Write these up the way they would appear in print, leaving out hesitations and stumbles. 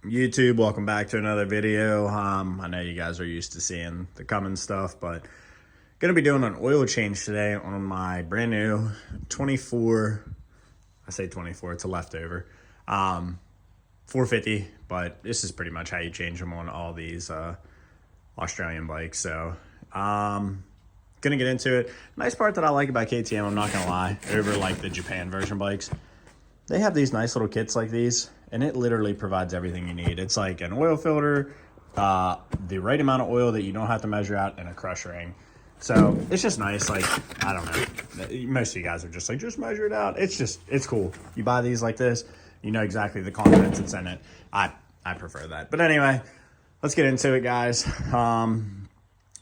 YouTube? Welcome back to another video. I know you guys are used to seeing the coming stuff, but gonna be doing an oil change today on my brand new 24. I say 24, it's a leftover. 450, but this is pretty much how you change them on all these Australian bikes. So gonna get into it. Nice part that I like about KTM, I'm not gonna lie, over like the Japan version bikes, they have these nice little kits like these, and it literally provides everything you need. It's like an oil filter, the right amount of oil that you don't have to measure out, and a crush ring. So it's just nice. Like, I don't know, most of you guys are just like, just measure it out. It's cool. You buy these like this, you know exactly the contents that's in it. I prefer that. But anyway, let's get into it, guys. I'm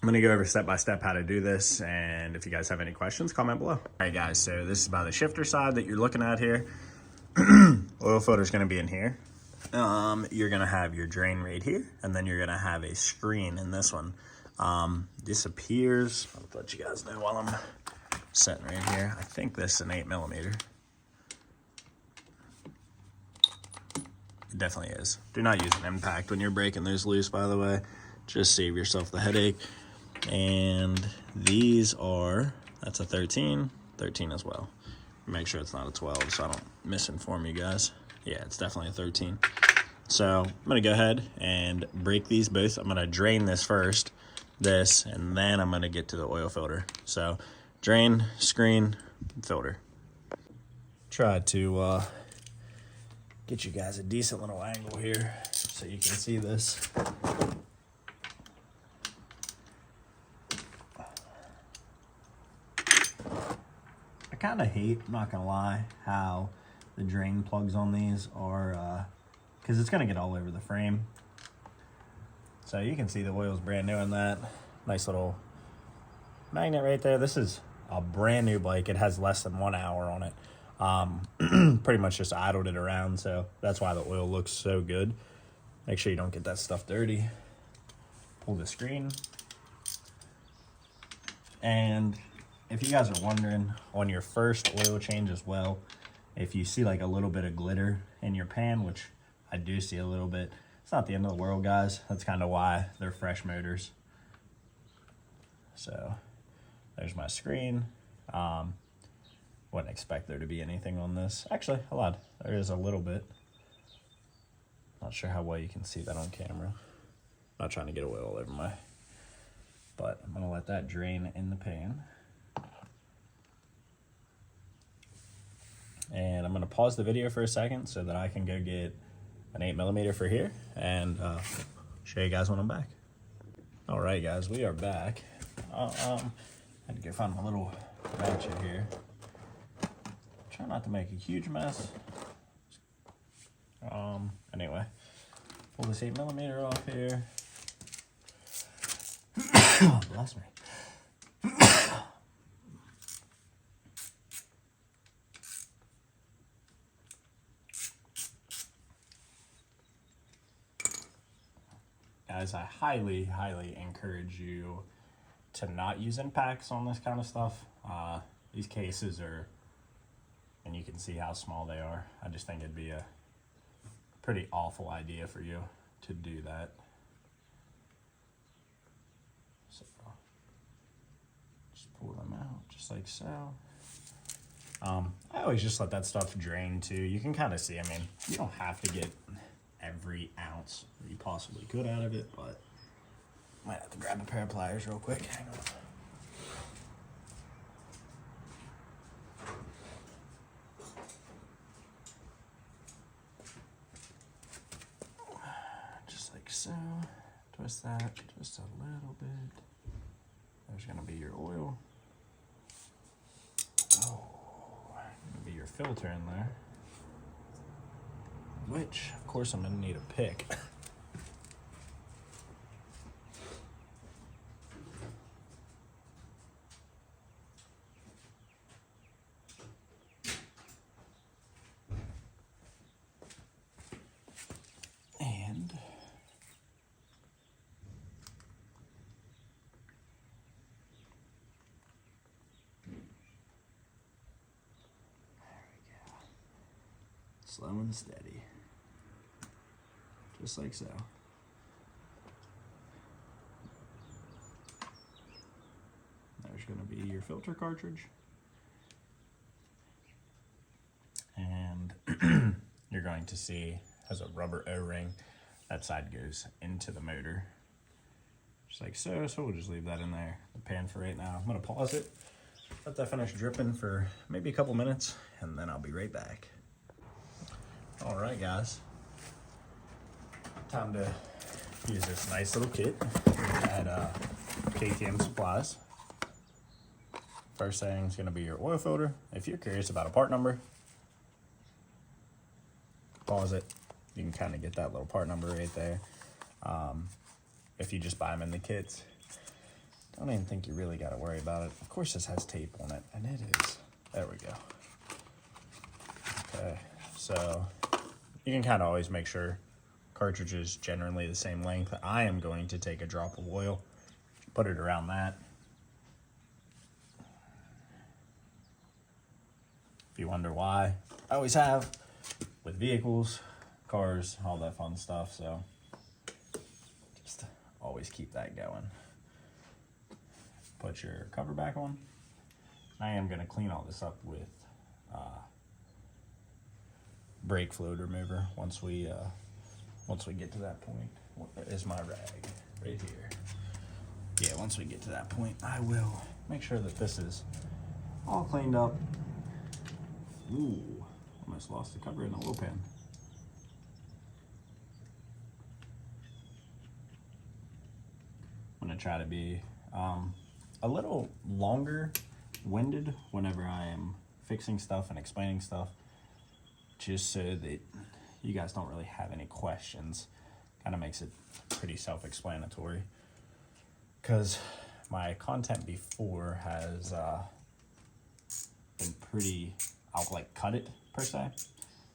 gonna go over step by step how to do this, and if you guys have any questions, comment below. All right, guys, so this is by the shifter side that you're looking at here. Oil filter is going to be in here. You're going to have your drain right here, and then you're going to have a screen in this one. This appears, I'll let you guys know while I'm sitting right here. I think this is an 8mm. It definitely is. Do not use an impact when you're breaking those loose, by the way. Just save yourself the headache. And these are, that's a 13 as well. Make sure it's not a 12 so I don't misinform you guys. Yeah, it's definitely a 13. So I'm gonna go ahead and break these both. I'm gonna drain this first, and then I'm gonna get to the oil filter. So drain, screen, filter. Try to get you guys a decent little angle here so you can see this. I kind of hate, I'm not gonna lie, how the drain plugs on these are, because it's gonna get all over the frame. So you can see the oil's brand new in that. Nice little magnet right there. This is a brand new bike. It has less than 1 hour on it. Pretty much just idled it around, so that's why the oil looks so good. Make sure you don't get that stuff dirty. Pull the screen. And if you guys are wondering, on your first oil change as well, if you see like a little bit of glitter in your pan, which I do see a little bit, it's not the end of the world, guys. That's kind of why they're fresh motors. So there's my screen. Wouldn't expect there to be anything on this. Actually, I lied. There is a little bit. Not sure how well you can see that on camera. Not trying to get oil all over my, but I'm gonna let that drain in the pan. And I'm gonna pause the video for a second so that I can go get an 8mm for here and show you guys when I'm back. All right, guys, we are back. I had to go find my little ratchet here. Try not to make a huge mess. Anyway, pull this 8mm off here. Oh, bless me. Guys, I highly encourage you to not use impacts on this kind of stuff. These cases are, and you can see how small they are. I just think it'd be a pretty awful idea for you to do that. So just pull them out just like so. I always just let that stuff drain too. You can kind of see, I mean, you don't have to get every ounce that you possibly could out of it, but might have to grab a pair of pliers real quick. Hang on. Just like so. Twist that, twist a little bit. There's gonna be your oil. Oh, gonna be your filter in there. Which, of course, I'm gonna need a pick. And slow and steady. just like so. There's going to be your filter cartridge. And you're going to see has a rubber O-ring. That side goes into the motor. Just like so. So we'll just leave that in there, the pan for right now. I'm going to pause it, let that finish dripping for maybe a couple minutes, and then I'll be right back. All right, guys. Time to use this nice little kit at KTM Supplies. First thing is going to be your oil filter. If you're curious about a part number, pause it. You can kind of get that little part number right there. If you just buy them in the kits, don't even think you really got to worry about it. Of course, this has tape on it, and it is. There we go. Okay, so you can kind of always make sure cartridge is generally the same length. I am going to take a drop of oil, put it around that. If you wonder why, I always have with vehicles, cars, all that fun stuff. So just always keep that going. Put your cover back on. I am going to clean all this up with brake fluid remover once we get to that point. What is my rag right here? Yeah, once we get to that point, I will make sure that this is all cleaned up. Ooh, almost lost the cover in the oil pan. I'm gonna try to be a little longer winded whenever I am fixing stuff and explaining stuff, just so that you guys don't really have any questions. Kind of makes it pretty self-explanatory, because my content before has been pretty, I'll like cut it per se.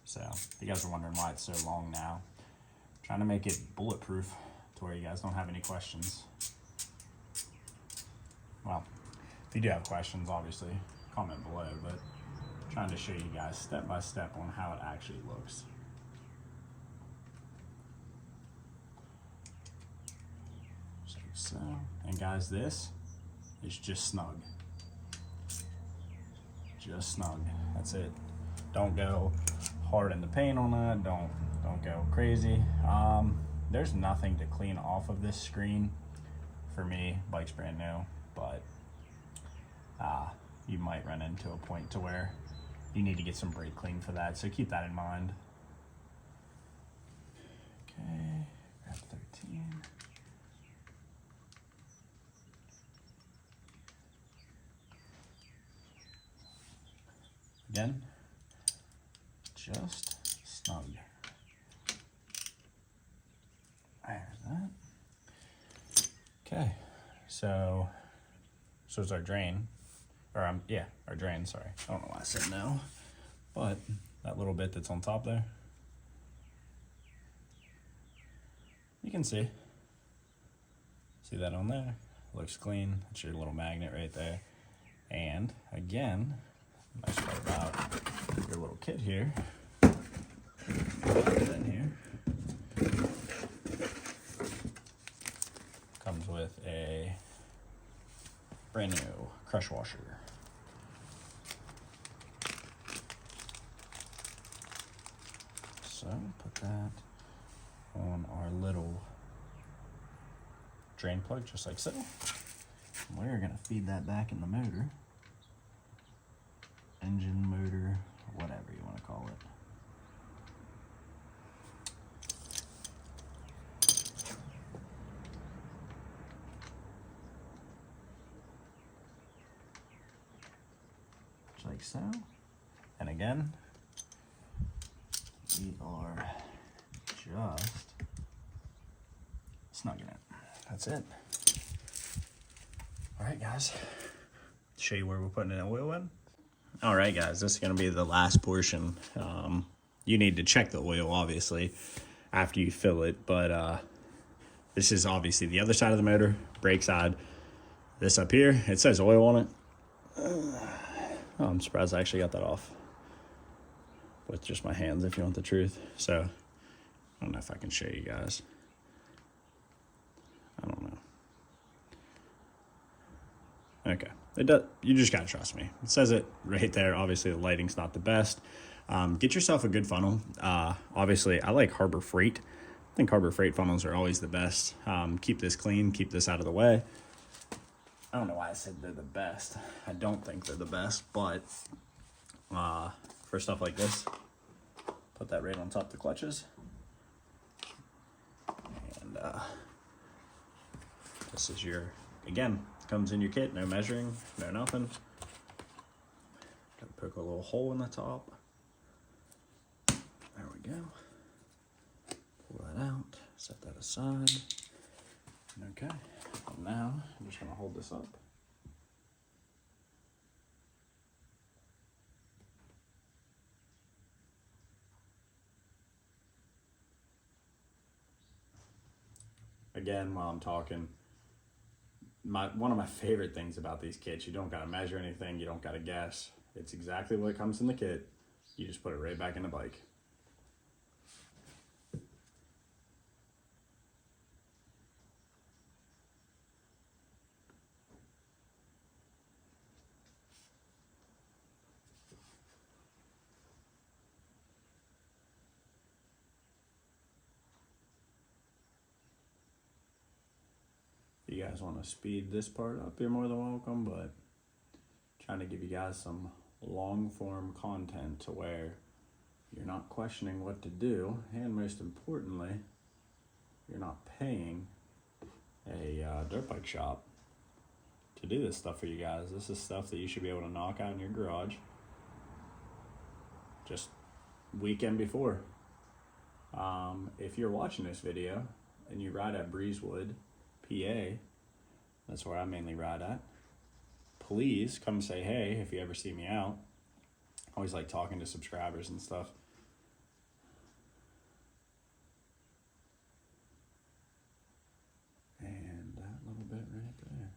So if you guys are wondering why it's so long now, I'm trying to make it bulletproof to where you guys don't have any questions. Well, if you do have questions, obviously comment below, but I'm trying to show you guys step by step on how it actually looks. So, and guys, this is just snug. Just snug. That's it. Don't go hard in the paint on that. Don't go crazy. There's nothing to clean off of this screen for me. Bike's brand new, but you might run into a point to where you need to get some brake clean for that. So keep that in mind. Okay, grab 13. Again, just snug. There's that. Okay, so is our drain, or our drain, sorry. I don't know why I said no, but that little bit that's on top there, you can see that on there. Looks clean. That's your little magnet right there. And again, nice part about your little kit here, put it in here, comes with a brand new crush washer. So put that on our little drain plug, just like so. We're gonna feed that back in the motor. Engine, motor, whatever you want to call it. Just like so. And again, we are just snugging it. That's it. All right, guys. Show you where we're putting an oil in. All right, guys, this is going to be the last portion. You need to check the oil, obviously, after you fill it. But this is obviously the other side of the motor, brake side. This up here, it says oil on it. Oh, I'm surprised I actually got that off with just my hands, if you want the truth. So I don't know if I can show you guys. I don't know. Okay, it does. You just gotta trust me. It says it right there. Obviously, the lighting's not the best. Get yourself a good funnel. Obviously, I like Harbor Freight. I think Harbor Freight funnels are always the best. Keep this clean. Keep this out of the way. I don't know why I said they're the best. I don't think they're the best, but for stuff like this, put that right on top of the clutches. And this is your, again, comes in your kit, no measuring, no nothing. Gotta poke a little hole in the top. There we go. Pull that out, set that aside. Okay, and now I'm just gonna hold this up. Again, while I'm talking, one of my favorite things about these kits, you don't gotta measure anything, you don't gotta guess. It's exactly what comes in the kit. You just put it right back in the bike. If you guys want to speed this part up, you're more than welcome, but trying to give you guys some long form content to where you're not questioning what to do, and most importantly, you're not paying a dirt bike shop to do this stuff for you guys. This is stuff that you should be able to knock out in your garage just weekend before. If you're watching this video and you ride at Breezewood, PA, that's where I mainly ride at, please come say hey if you ever see me out. I always like talking to subscribers and stuff. And that little bit right there.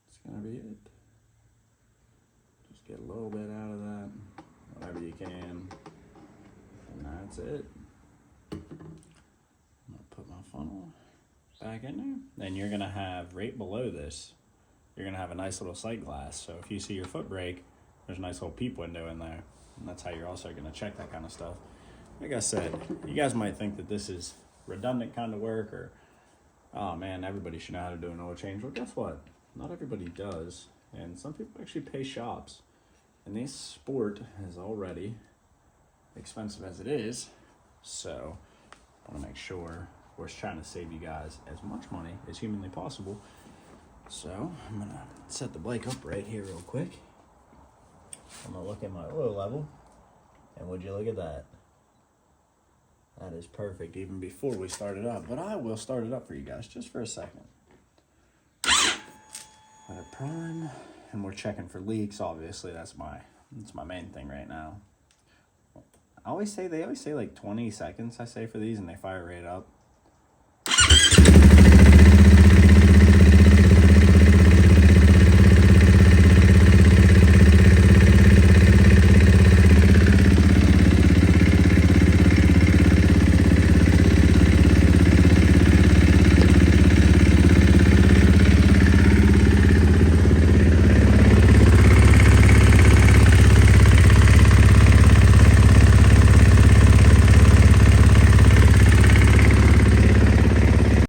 It's gonna be it. Just get a little bit out of that, whatever you can. And that's it. I'm gonna put my funnel back in there. Then you're gonna have right below this, you're gonna have a nice little sight glass. So if you see your foot brake, there's a nice little peep window in there. And that's how you're also gonna check that kind of stuff. Like I said, you guys might think that this is redundant kind of work, or, oh man, everybody should know how to do an oil change. Well, guess what? Not everybody does. And some people actually pay shops. And this sport is already expensive as it is, so I want to make sure we're trying to save you guys as much money as humanly possible. So I'm gonna set the bike up right here real quick. I'm gonna look at my oil level, and would you look at that? That is perfect even before we start it up, but I will start it up for you guys just for a second. Let it prime, and we're checking for leaks. Obviously, that's my main thing right now. They always say like 20 seconds, I say, for these, and they fire right up.